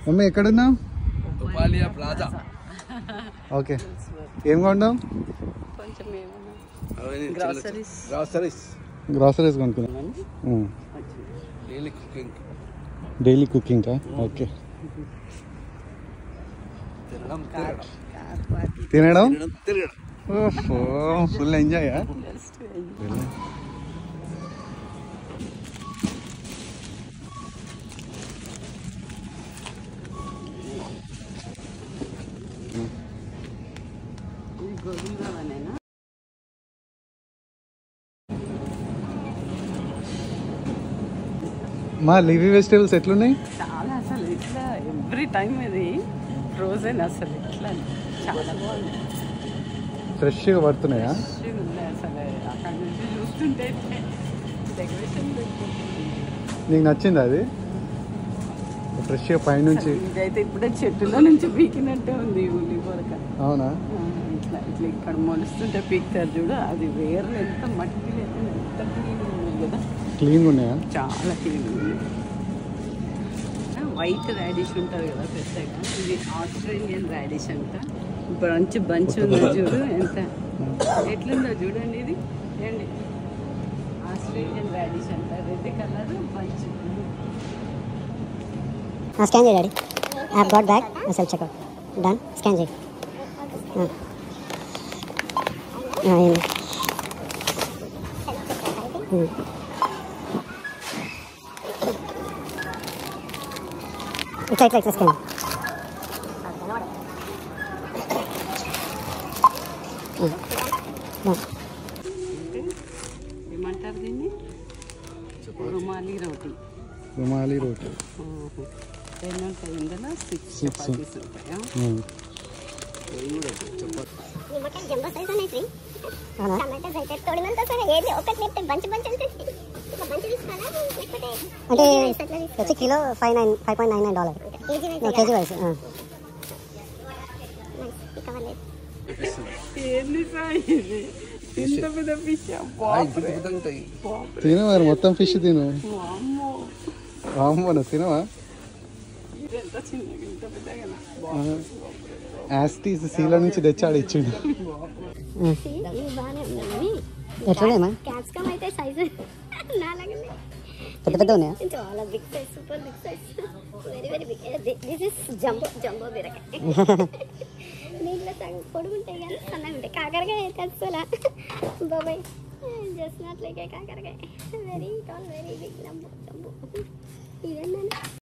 Mummy ఎక్కడున్నావు? తుపాలియా plaza. Okay, ఏం కొన్నావు? కొంచెం గ్రాసరీస్ కొనుక్కున్నా. Daily cooking. ఓకే, తినడం ఫుల్ ఎంజాయ్. మా లీఫీ వెజిటేబుల్స్ ఎట్లున్నాయి? చాలా అసలు ఇట్లా ఎవ్రీ టైం ఇది ఫ్రోజన్ అసలు ఇట్లా చాలా బాగుంది. ఫ్రెష్గా పడుతున్నాయా? ఉంది అసలు అక్కడ నుంచి చూస్తుంటే డెకరేషన్ నీకు నచ్చింది అది ఫ్రెష్గా పైనుంచి? ఇదైతే ఇప్పుడే చెట్టులో నుంచి పీకినట్టే ఉంది ఉల్లి పొరక. అవునా? ఇట్లా ఇట్లా ఇక్కడ మొలుస్తుంటే పీకుతారు చూడు, అది వేరే ఎంత మట్టి లేదు, ఎంత క్లీన్ ఉంది కదా. క్లీన్గా ఉన్నాయా? చాలా క్లీన్ ఉంది. వైట్ రాడిష్ ఉంటుంది కదా పెద్దగా, ఇది ఆస్ట్రేలియన్ రాడిష్ అంట. బంచ్ ఉందో చూడు, ఎంత ఎట్లుందో చూడండి. ఇది ఏంటి ఆస్ట్రేలియన్ రాడిష్ అంట, రెడ్ కలర్ బంచ్. స్కాన్ చేయి daddy. I have got back. Self checkout done. Scan చేయి. ఇట్లా స్కాన్. ఏమంటారు దీన్ని? రుమాలి రోటీ. రుమాలి రోటీ. ఎన్ని ఉంటాయి ఇందులో? 6 చపాతీస్ ఉంటాయా? జంబో సైజ్ ఉన్నాయి 3. టమాటాస్ అయితే తోడినంత సరే ఏది ఒకటి లేకపోతే బంచ్ ఉంటుంది. బంచ్ తీసుకోవాలా లేకపోతే అంటే వచ్చి కిలో $5.99. KG wise. ఏంది సార్ ఇది? ఇంత పెద్ద ఫిష్ తిను మరి, మొత్తం ఫిష్ తిను. అమ్మో తినవా? ఎంత చిన్నగా ఇంత పెద్దగా యాస్టీస్ సీల నుంచి తెచ్చాడు ఇచ్చిండు. ఎట్లున్నాయమ్మా? క్యాప్సికమ్ అయితే సైజు పెద్ద పెద్ద ఉన్నాయా? చాలా big size, super big size, very big. This is jumbo బీరకాయ. దీంట్లో సగం పొడుగుంటాయి కానీ సన్నగా ఉంటాయి. కాకరకాయ కలుసుకోలా బాబాయ్, జస్ట్ నాట్ లైక్ కాకరకాయ. Very tall, very big jumbo. ఇదేంటండి?